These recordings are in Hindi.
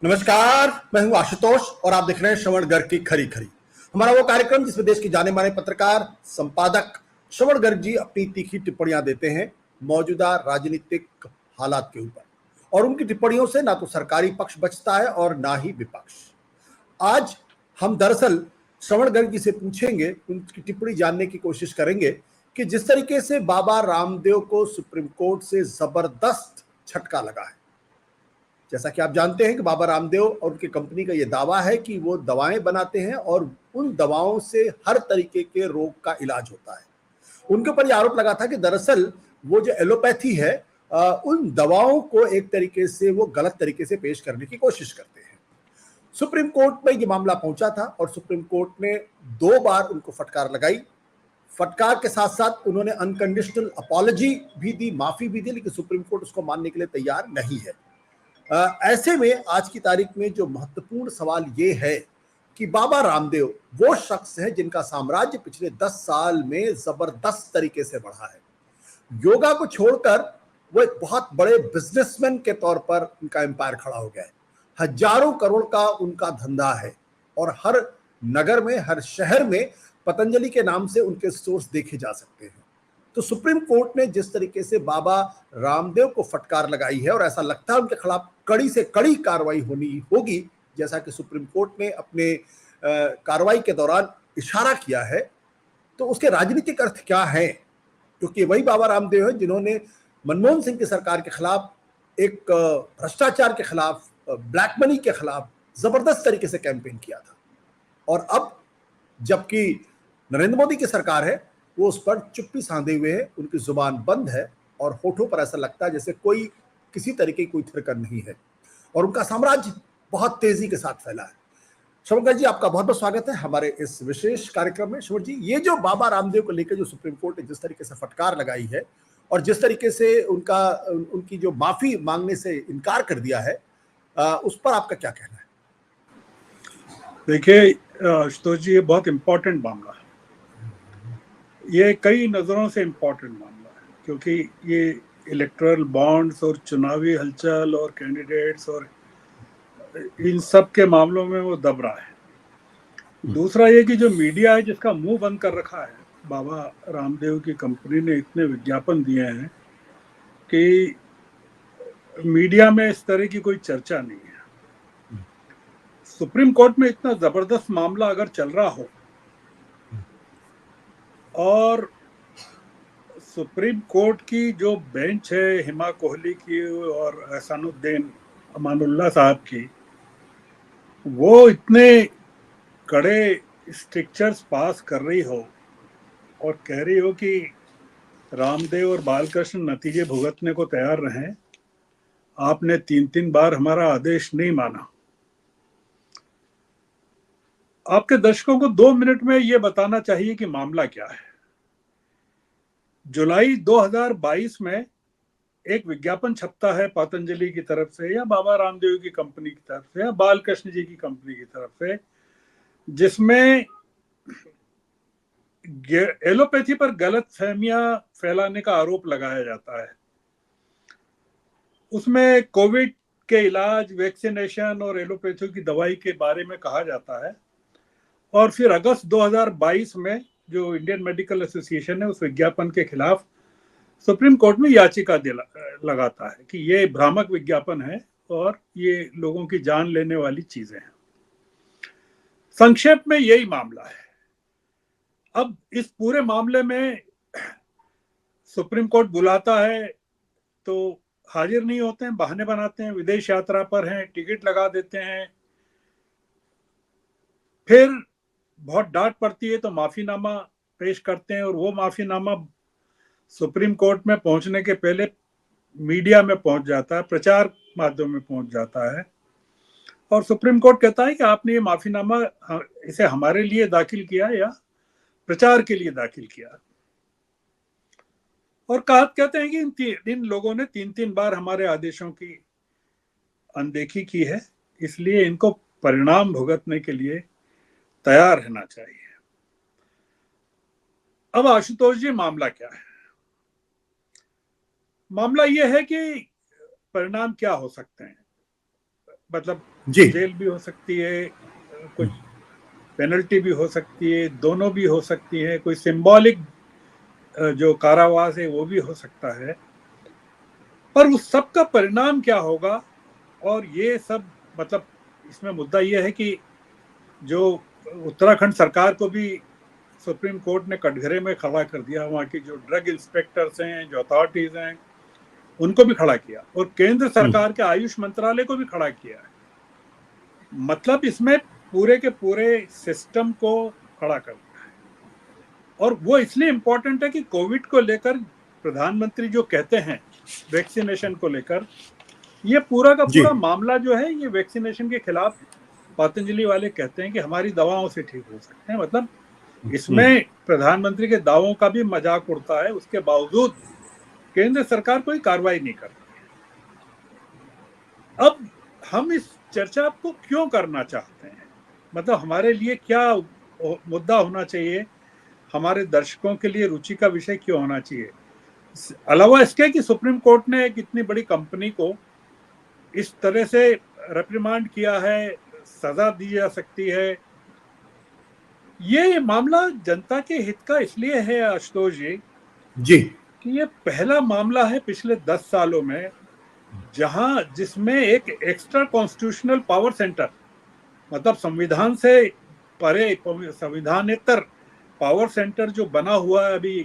नमस्कार, मैं हूं आशुतोष और आप देख रहे हैं श्रवण गर्ग की खरी खरी। हमारा वो कार्यक्रम जिसमें देश के जाने माने पत्रकार संपादक श्रवण गर्ग जी अपनी तीखी टिप्पणियां देते हैं मौजूदा राजनीतिक हालात के ऊपर, और उनकी टिप्पणियों से ना तो सरकारी पक्ष बचता है और ना ही विपक्ष। आज हम दरअसल श्रवण गर्ग जी से पूछेंगे, उनकी टिप्पणी जानने की कोशिश करेंगे कि जिस तरीके से बाबा रामदेव को सुप्रीम कोर्ट से जबरदस्त झटका लगा है। जैसा कि आप जानते हैं कि बाबा रामदेव और उनकी कंपनी का ये दावा है कि वो दवाएं बनाते हैं और उन दवाओं से हर तरीके के रोग का इलाज होता है। उनके ऊपर ये आरोप लगा था कि दरअसल वो जो एलोपैथी है, उन दवाओं को एक तरीके से वो गलत तरीके से पेश करने की कोशिश करते हैं। सुप्रीम कोर्ट में ये मामला पहुंचा था और सुप्रीम कोर्ट ने 2 बार उनको फटकार लगाई। फटकार के साथ साथ उन्होंने अनकंडीशनल अपॉलॉजी भी दी, माफी भी दी, लेकिन सुप्रीम कोर्ट उसको मानने के लिए तैयार नहीं है। ऐसे में आज की तारीख में जो महत्वपूर्ण सवाल ये है कि बाबा रामदेव वो शख्स है जिनका साम्राज्य पिछले 10 साल में जबरदस्त तरीके से बढ़ा है। योगा को छोड़कर वो एक बहुत बड़े बिजनेसमैन के तौर पर उनका एम्पायर खड़ा हो गया है। हजारों करोड़ का उनका धंधा है और हर नगर में, हर शहर में पतंजलि के नाम से उनके स्टोर्स देखे जा सकते हैं। तो सुप्रीम कोर्ट ने जिस तरीके से बाबा रामदेव को फटकार लगाई है और ऐसा लगता है उनके खिलाफ कड़ी से कड़ी कार्रवाई होनी होगी, जैसा कि सुप्रीम कोर्ट ने अपने कार्रवाई के दौरान इशारा किया है, तो उसके राजनीतिक अर्थ क्या है? क्योंकि वही बाबा रामदेव है जिन्होंने मनमोहन सिंह की सरकार के खिलाफ, एक भ्रष्टाचार के खिलाफ, ब्लैक मनी के खिलाफ जबरदस्त तरीके से कैंपेन किया था। और अब जबकि नरेंद्र मोदी की सरकार है, वो उस पर चुप्पी साधे हुए है, उनकी जुबान बंद है और होठों पर ऐसा लगता है जैसे कोई किसी तरीके की कोई थिरकन नहीं है और उनका साम्राज्य बहुत तेजी के साथ फैला है। श्रवण जी, आपका बहुत बहुत स्वागत है हमारे इस विशेष कार्यक्रम में। श्रवण जी, ये जो बाबा रामदेव को लेकर जो सुप्रीम कोर्ट ने जिस तरीके से फटकार लगाई है और जिस तरीके से उनकी जो माफी मांगने से इनकार कर दिया है, उस पर आपका क्या कहना है? देखिए आशुतोष जी, ये बहुत इम्पोर्टेंट मामला है। ये कई नज़रों से इम्पोर्टेंट मामला है क्योंकि ये इलेक्टोरल बॉन्ड्स और चुनावी हलचल और कैंडिडेट्स और इन सब के मामलों में वो दब रहा है। दूसरा ये कि जो मीडिया है जिसका मुंह बंद कर रखा है, बाबा रामदेव की कंपनी ने इतने विज्ञापन दिए हैं कि मीडिया में इस तरह की कोई चर्चा नहीं है। सुप्रीम कोर्ट में इतना जबरदस्त मामला अगर चल रहा हो और सुप्रीम कोर्ट की जो बेंच है हिमा कोहली की और एहसानुद्दीन अमानुल्लाह साहब की, वो इतने कड़े स्ट्रिक्चर्स पास कर रही हो और कह रही हो कि रामदेव और बालकृष्ण नतीजे भुगतने को तैयार रहें, आपने 3-3 बार हमारा आदेश नहीं माना। आपके दर्शकों को 2 मिनट में ये बताना चाहिए कि मामला क्या है। जुलाई 2022 में एक विज्ञापन छपता है पतंजलि की तरफ से या बाबा रामदेव की कंपनी की तरफ से या बालकृष्ण जी की कंपनी की तरफ से, जिसमें एलोपैथी पर गलत फहमियां फैलाने का आरोप लगाया जाता है। उसमें कोविड के इलाज, वैक्सीनेशन और एलोपैथी की दवाई के बारे में कहा जाता है। और फिर अगस्त 2022 में जो इंडियन मेडिकल एसोसिएशन है उस विज्ञापन के खिलाफ सुप्रीम कोर्ट में याचिका लगाता है कि ये भ्रामक विज्ञापन है और ये लोगों की जान लेने वाली चीजें हैं। संक्षेप में यही मामला है। अब इस पूरे मामले में सुप्रीम कोर्ट बुलाता है तो हाजिर नहीं होते हैं, बहाने बनाते हैं, विदेश यात्रा पर हैं, टिकट लगा देते हैं। फिर बहुत डांट पड़ती है तो माफीनामा पेश करते हैं और वो माफीनामा सुप्रीम कोर्ट में पहुंचने के पहले मीडिया में पहुंच जाता है, प्रचार माध्यम में पहुंच जाता है और सुप्रीम कोर्ट कहता है कि आपने ये माफीनामा इसे हमारे लिए दाखिल किया या प्रचार के लिए दाखिल किया। और कहते हैं कि इन लोगों ने 3-3 बार हमारे आदेशों की अनदेखी की है, इसलिए इनको परिणाम भुगतने के लिए तैयार रहना चाहिए। अब आशुतोष जी, मामला क्या है? मामला यह है कि परिणाम क्या हो सकते हैं। मतलब जी। जेल भी हो सकती है, कुछ पेनल्टी भी हो सकती है, दोनों भी हो सकती है, कोई सिंबॉलिक जो कारावास है वो भी हो सकता है। पर उस सब का परिणाम क्या होगा, और ये सब मतलब इसमें मुद्दा ये है कि जो उत्तराखंड सरकार को भी सुप्रीम कोर्ट ने कटघरे में खड़ा कर दिया, वहाँ की जो ड्रग इंस्पेक्टर्स हैं, जो अथॉरिटीज हैं, उनको भी खड़ा किया, और केंद्र सरकार के आयुष मंत्रालय को भी खड़ा किया है। मतलब इसमें पूरे के पूरे सिस्टम को खड़ा कर दिया है। और वो इसलिए इंपॉर्टेंट है कि कोविड को लेकर प्रधानमंत्री जो कहते हैं वैक्सीनेशन को लेकर, ये पूरा का जी। पूरा मामला जो है ये वैक्सीनेशन के खिलाफ। पतंजलि वाले कहते हैं कि हमारी दवाओं से ठीक हो सकते हैं, मतलब इसमें प्रधानमंत्री के दावों का भी मजाक उड़ता है, उसके बावजूद केंद्र सरकार कोई कार्रवाई नहीं करती है। अब हम इस चर्चा को क्यों करना चाहते हैं, मतलब हमारे लिए क्या मुद्दा होना चाहिए, हमारे दर्शकों के लिए रुचि का विषय क्यों होना चाहिए, अलावा इसके कि सुप्रीम कोर्ट ने एक इतनी बड़ी कंपनी को इस तरह से रिप्रिमांड किया है, सजा दी जा सकती है। ये मामला जनता के हित का इसलिए है आशुतोष जी जी। कि ये पहला मामला है पिछले 10 सालों में जहां जिसमें एक एक्स्ट्रा कॉन्स्टिट्यूशनल पावर सेंटर, मतलब संविधान से परे, संविधानेतर पावर सेंटर जो बना हुआ है अभी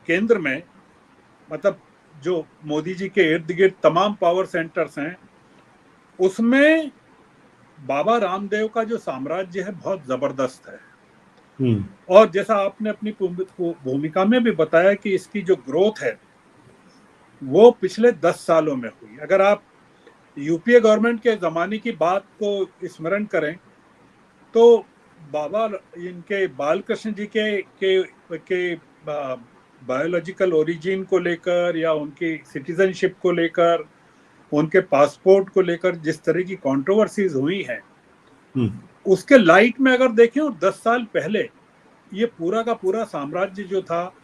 केंद्र में, मतलब जो मोदी जी के इर्द गिर्द तमाम पावर सेंटर्स हैं, उसमें बाबा रामदेव का जो साम्राज्य है बहुत जबरदस्त है। और जैसा आपने अपनी भूमिका में भी बताया कि इसकी जो ग्रोथ है वो पिछले 10 सालों में हुई। अगर आप यूपीए गवर्नमेंट के जमाने की बात को स्मरण करें तो बाबा इनके बालकृष्ण जी के बायोलॉजिकल ओरिजिन को लेकर या उनकी सिटीजनशिप को लेकर, उनके पासपोर्ट को लेकर जिस तरह की कंट्रोवर्सीज हुई हैं, उसके लाइट में अगर देखें, और 10 साल पहले ये पूरा का पूरा साम्राज्य जो था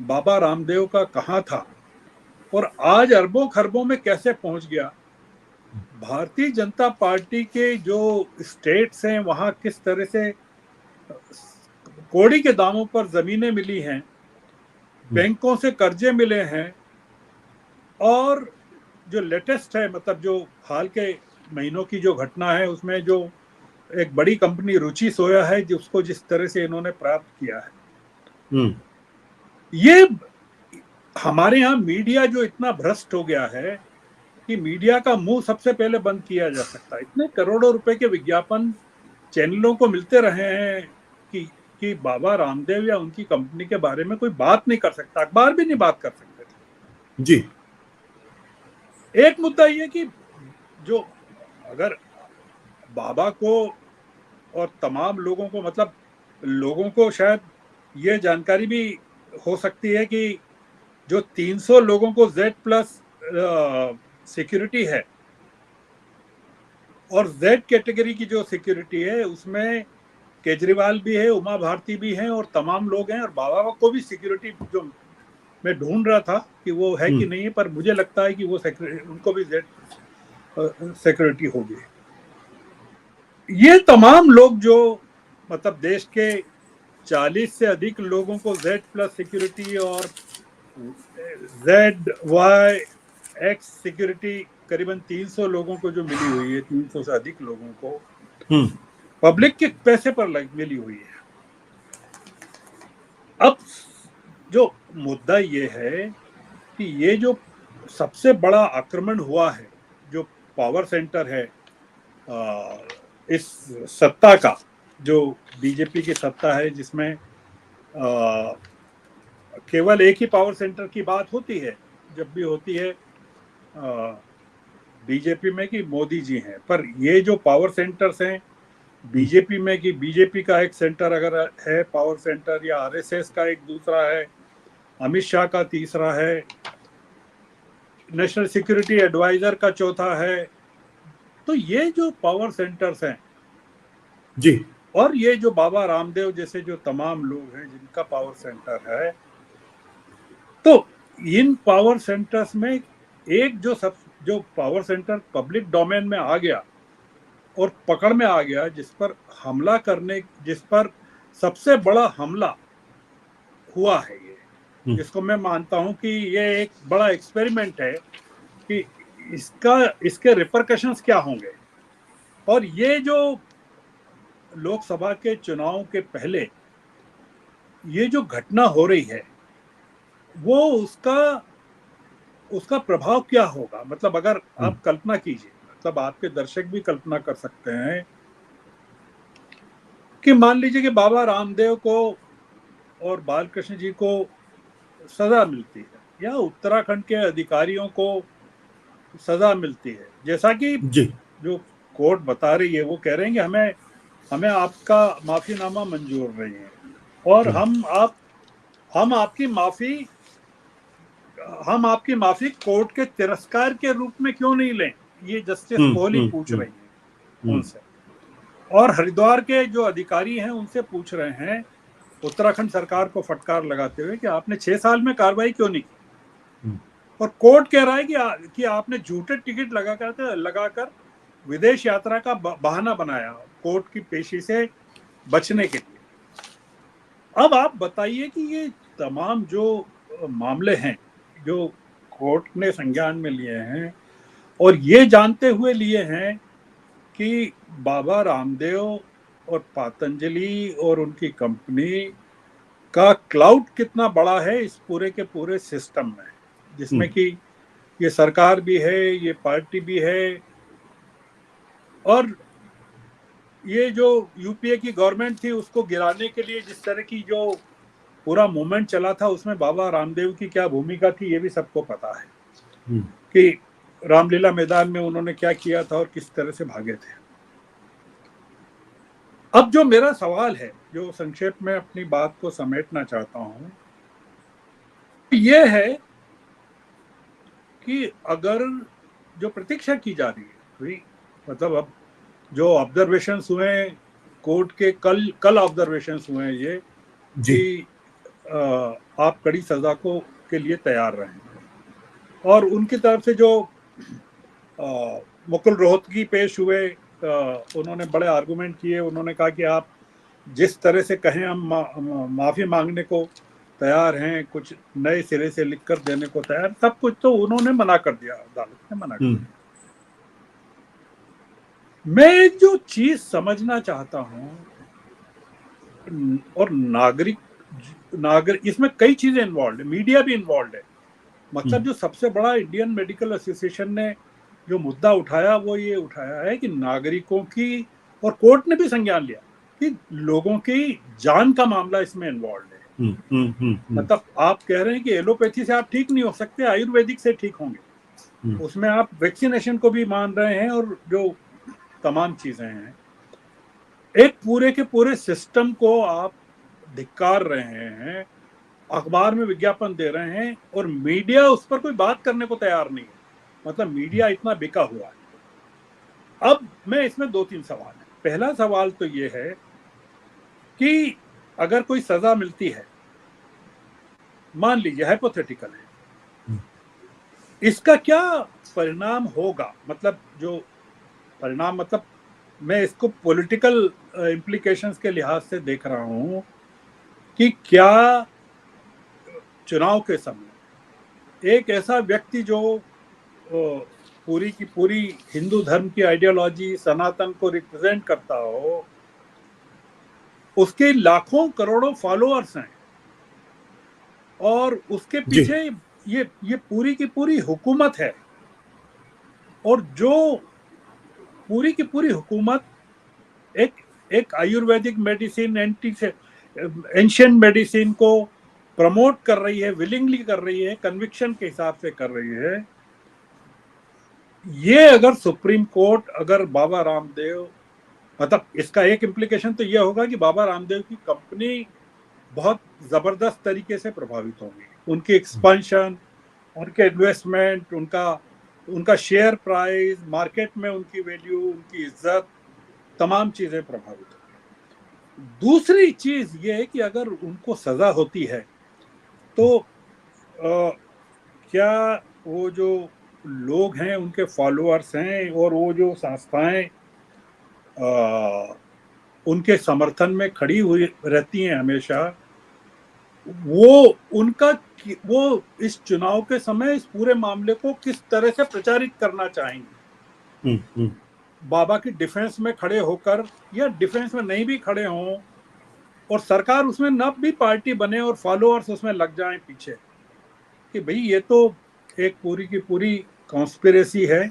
बाबा रामदेव का कहाँ था और आज अरबों खरबों में कैसे पहुंच गया। भारतीय जनता पार्टी के जो स्टेट्स हैं वहां किस तरह से कौड़ी के दामों पर जमीनें मिली हैं, बैंकों से कर्जे मिले हैं, और जो लेटेस्ट है, मतलब जो हाल के महीनों की जो घटना है उसमें जो एक बड़ी कंपनी रुचि सोया है जिसको जिस तरह से इन्होंने प्राप्त किया है, ये हमारे यहाँ मीडिया जो इतना भ्रष्ट हो गया है कि मीडिया का मुंह सबसे पहले बंद किया जा सकता है। इतने करोड़ों रुपए के विज्ञापन चैनलों को मिलते रहे हैं कि बाबा रामदेव या उनकी कंपनी के बारे में कोई बात नहीं कर सकता, अखबार भी नहीं बात कर सकते थे। जी। एक मुद्दा ये कि जो अगर बाबा को और तमाम लोगों को, मतलब लोगों को शायद ये जानकारी भी हो सकती है कि जो 300 लोगों को Z+ सिक्योरिटी है, और Z कैटेगरी की जो सिक्योरिटी है उसमें केजरीवाल भी है, उमा भारती भी हैं और तमाम लोग हैं, और बाबा को भी सिक्योरिटी जो मैं ढूंढ रहा था कि वो है कि नहीं है, पर मुझे लगता है कि वो उनको भी Z सिक्योरिटी होगी। ये तमाम लोग जो, मतलब देश के 40 से अधिक लोगों को Z+ सिक्योरिटी और ZYX सिक्योरिटी करीबन 300 लोगों को जो मिली हुई है, 300 से अधिक लोगों को पब्लिक के पैसे पर मिली हुई है। अब जो मुद्दा ये है कि ये जो सबसे बड़ा आक्रमण हुआ है, जो पावर सेंटर है इस सत्ता का, जो बीजेपी की सत्ता है जिसमें केवल एक ही पावर सेंटर की बात होती है जब भी होती है बीजेपी में कि मोदी जी हैं, पर ये जो पावर सेंटर्स हैं बीजेपी में, कि बीजेपी का एक सेंटर अगर है पावर सेंटर, या आरएसएस का एक दूसरा है, अमित शाह का तीसरा है, नेशनल सिक्योरिटी एडवाइजर का चौथा है, तो ये जो पावर सेंटर्स हैं जी। और ये जो बाबा रामदेव जैसे जो तमाम लोग हैं जिनका पावर सेंटर है, तो इन पावर सेंटर्स में एक जो पावर सेंटर पब्लिक डोमेन में आ गया और पकड़ में आ गया, जिस पर सबसे बड़ा हमला हुआ है ये, जिसको मैं मानता हूं कि ये एक बड़ा एक्सपेरिमेंट है कि इसके रिपरकशंस क्या होंगे। और ये जो लोकसभा के चुनाव के पहले ये जो घटना हो रही है, वो उसका उसका प्रभाव क्या होगा। मतलब अगर आप कल्पना कीजिए, मतलब आपके दर्शक भी कल्पना कर सकते हैं कि मान लीजिए कि बाबा रामदेव को और बालकृष्ण जी को सजा मिलती है, या उत्तराखंड के अधिकारियों को सजा मिलती है, जैसा कि जी। जो कोर्ट बता रही है, वो कह रहे हैं कि हमें हमें आपका माफीनामा मंजूर नहीं है, और हम आपकी माफी हम आपकी माफी कोर्ट के तिरस्कार के रूप में क्यों नहीं लें, ये जस्टिस कोहली पूछ रही हैं उनसे। और हरिद्वार के जो अधिकारी हैं उनसे पूछ रहे हैं, उत्तराखंड सरकार को फटकार लगाते हुए, कि आपने 6 साल में कार्रवाई क्यों नहीं की। और कोर्ट कह रहा है कि आपने झूठे टिकट लगाकर विदेश यात्रा का बहाना बनाया कोर्ट की पेशी से बचने के लिए। अब आप बताइए कि ये तमाम जो मामले हैं जो कोर्ट ने संज्ञान में लिए हैं, और ये जानते हुए लिए हैं कि बाबा रामदेव और पतंजलि और उनकी कंपनी का क्लाउड कितना बड़ा है इस पूरे के पूरे सिस्टम में, जिसमें कि ये सरकार भी है, ये पार्टी भी है, और ये जो यूपीए की गवर्नमेंट थी उसको गिराने के लिए जिस तरह की जो पूरा मूवमेंट चला था, उसमें बाबा रामदेव की क्या भूमिका थी ये भी सबको पता है कि रामलीला मैदान में उन्होंने क्या किया था और किस तरह से भागे थे। अब जो मेरा सवाल है, जो संक्षेप में अपनी बात को समेटना चाहता हूं, ये है कि अगर जो प्रतीक्षा की जा रही है भाई, मतलब अब जो ऑब्जर्वेशंस हुए कोर्ट के, कल ऑब्जर्वेशंस हुए हैं ये जी। कि आप कड़ी सजा को के लिए तैयार रहें, और उनकी तरफ से जो मुकुल रोहतगी पेश हुए, उन्होंने बड़े आर्गुमेंट किए। उन्होंने कहा कि आप जिस तरह से कहें हम माफी मांगने को तैयार हैं, कुछ नए सिरे से लिख कर देने को तैयार, सब कुछ तो उन्होंने मना कर दिया, अदालत ने मना कर दिया। मैं एक जो चीज समझना चाहता हूं, और नागरिक इसमें कई चीजें इन्वॉल्व है, मीडिया भी इन्वॉल्व है। मतलब जो सबसे बड़ा इंडियन मेडिकल एसोसिएशन ने जो मुद्दा उठाया, वो ये उठाया है कि नागरिकों की, और कोर्ट ने भी संज्ञान लिया कि लोगों की जान का मामला इसमें इन्वॉल्व है। मतलब आप कह रहे हैं कि एलोपैथी से आप ठीक नहीं हो सकते, आयुर्वेदिक से ठीक होंगे। उसमें आप वैक्सीनेशन को भी मान रहे हैं, और जो तमाम चीजें हैं, एक पूरे के पूरे सिस्टम को आप धिक्कार रहे हैं, अखबार में विज्ञापन दे रहे हैं, और मीडिया उस पर कोई बात करने को तैयार नहीं है। मतलब मीडिया इतना बिका हुआ है। अब मैं इसमें 2-3 सवाल है। पहला सवाल तो ये है कि अगर कोई सजा मिलती है, मान लीजिए हाइपोथेटिकल है, इसका क्या परिणाम होगा। मतलब जो परिणाम, मतलब मैं इसको पॉलिटिकल इम्प्लीकेशंस के लिहाज से देख रहा हूं कि क्या चुनाव के समय एक ऐसा व्यक्ति जो पूरी की पूरी हिंदू धर्म की आइडियोलॉजी, सनातन को रिप्रेजेंट करता हो, उसके लाखों करोड़ों फॉलोअर्स हैं, और उसके जी। पीछे ये पूरी की पूरी हुकूमत है, और जो पूरी की पूरी हुकूमत एक एक आयुर्वेदिक मेडिसिन, एंशियंट मेडिसिन को प्रमोट कर रही है, विलिंगली कर रही है, कन्विक्शन के हिसाब से कर रही है। ये अगर सुप्रीम कोर्ट, अगर बाबा रामदेव, मतलब इसका एक इम्प्लीकेशन तो यह होगा कि बाबा रामदेव की कंपनी बहुत जबरदस्त तरीके से प्रभावित होंगी। उनकी एक्सपेंशन, उनके इन्वेस्टमेंट, उनका उनका शेयर प्राइस, मार्केट में उनकी वैल्यू, उनकी इज्जत, तमाम चीजें प्रभावित होंगी। दूसरी चीज ये है कि अगर उनको सजा होती है तो क्या वो जो लोग हैं, उनके फॉलोअर्स हैं, और वो जो संस्थाएं उनके समर्थन में खड़ी हुई रहती हैं हमेशा, वो इस चुनाव के समय इस पूरे मामले को किस तरह से प्रचारित करना चाहेंगे। बाबा की डिफेंस में खड़े होकर या डिफेंस में नहीं भी खड़े हों और सरकार उसमें न भी पार्टी बने और फॉलोअर्स उसमें लग जाएं पीछे कि भाई ये तो एक पूरी की पूरी कॉन्स्पिरेसी है,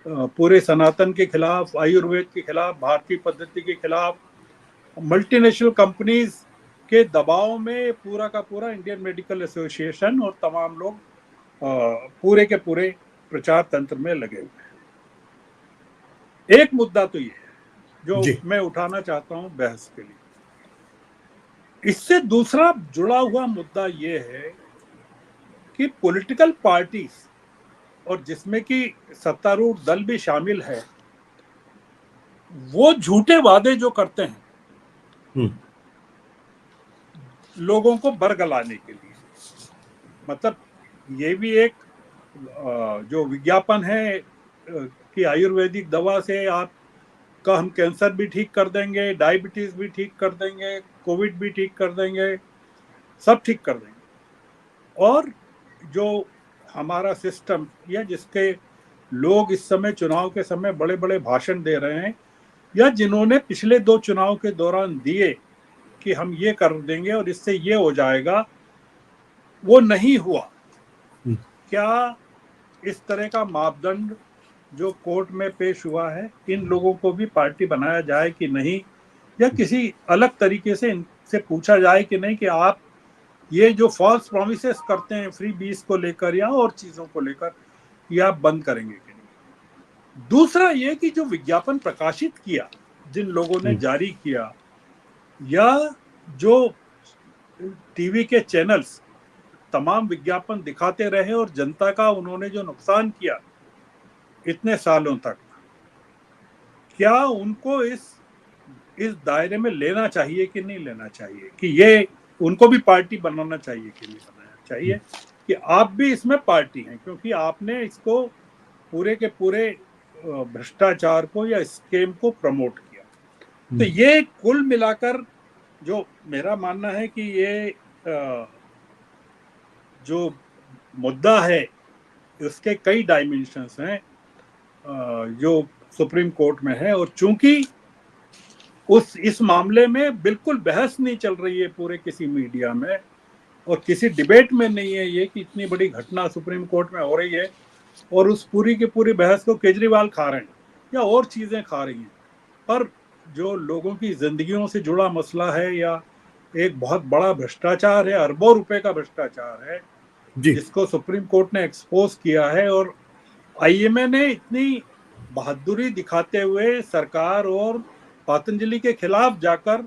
पूरे सनातन के खिलाफ, आयुर्वेद के खिलाफ, भारतीय पद्धति के खिलाफ, मल्टीनेशनल कंपनीज के दबाव में पूरा का पूरा इंडियन मेडिकल एसोसिएशन और तमाम लोग पूरे के पूरे प्रचार तंत्र में लगे हुए हैं। एक मुद्दा तो ये है जो मैं उठाना चाहता हूं बहस के लिए। इससे दूसरा जुड़ा हुआ मुद्दा ये है कि पॉलिटिकल पार्टीज, और जिसमें कि सत्तारूढ़ दल भी शामिल है, वो झूठे वादे जो करते हैं लोगों को बरगलाने के लिए, मतलब ये भी एक जो विज्ञापन है कि आयुर्वेदिक दवा से आपका हम कैंसर भी ठीक कर देंगे, डायबिटीज भी ठीक कर देंगे, कोविड भी ठीक कर देंगे, सब ठीक कर देंगे। और जो हमारा सिस्टम या जिसके लोग इस समय चुनाव के समय बड़े बड़े भाषण दे रहे हैं या जिन्होंने पिछले 2 चुनाव के दौरान दिए कि हम ये कर देंगे और इससे ये हो जाएगा, वो नहीं हुआ। क्या इस तरह का मापदंड जो कोर्ट में पेश हुआ है, इन लोगों को भी पार्टी बनाया जाए कि नहीं, या किसी अलग तरीके से इनसे पूछा जाए कि नहीं कि आप ये जो फॉल्स प्रॉमिसेस करते हैं फ्री बीस को लेकर या और चीजों को लेकर, ये आप बंद करेंगे कि नहीं। दूसरा ये कि जो विज्ञापन प्रकाशित किया, जिन लोगों ने जारी किया, या जो टीवी के चैनल्स तमाम विज्ञापन दिखाते रहे और जनता का उन्होंने जो नुकसान किया इतने सालों तक, क्या उनको इस दायरे में लेना चाहिए कि नहीं लेना चाहिए, कि ये उनको भी पार्टी बनाना चाहिए कि नहीं बनाना चाहिए, कि आप भी इसमें पार्टी हैं क्योंकि आपने इसको पूरे के पूरे भ्रष्टाचार को या स्केम को प्रमोट किया। तो ये कुल मिलाकर जो मेरा मानना है कि ये जो मुद्दा है उसके कई डायमेंशंस हैं जो सुप्रीम कोर्ट में है, और चूंकि इस मामले में बिल्कुल बहस नहीं चल रही है पूरे किसी मीडिया में और किसी डिबेट में नहीं है ये कि इतनी बड़ी घटना सुप्रीम कोर्ट में हो रही है और उस पूरी की पूरी बहस को केजरीवाल खा रहे हैं या और चीजें खा रही हैं, पर जो लोगों की जिंदगियों से जुड़ा मसला है या एक बहुत बड़ा भ्रष्टाचार है, अरबों रुपए का भ्रष्टाचार है जिसको सुप्रीम कोर्ट ने एक्सपोज किया है, और आईएमए ने इतनी बहादुरी दिखाते हुए सरकार और पतंजलि के खिलाफ जाकर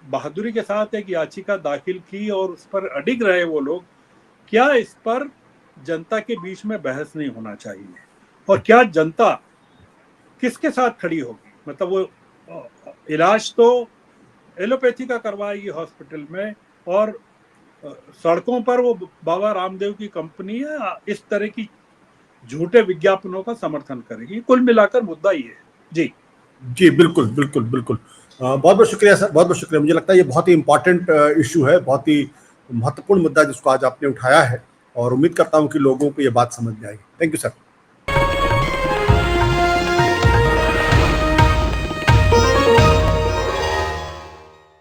बहादुरी के साथ एक याचिका दाखिल की और उस पर अडिग रहे वो लोग, क्या इस पर जनता के बीच में बहस नहीं होना चाहिए? और क्या जनता किसके साथ खड़ी होगी? मतलब वो इलाज तो एलोपैथी का करवाएगी हॉस्पिटल में और सड़कों पर वो बाबा रामदेव की कंपनी है इस तरह की झूठे विज्ञापनों का समर्थन करेगी। कुल मिलाकर मुद्दा ये है। जी जी बिल्कुल बिल्कुल बिल्कुल। बहुत बहुत शुक्रिया सर, बहुत बहुत शुक्रिया। मुझे लगता है ये बहुत ही इंपॉर्टेंट इशू है, बहुत ही महत्वपूर्ण मुद्दा जिसको आज आपने उठाया है, और उम्मीद करता हूँ कि लोगों को ये बात समझ में आएगी। Thank you sir.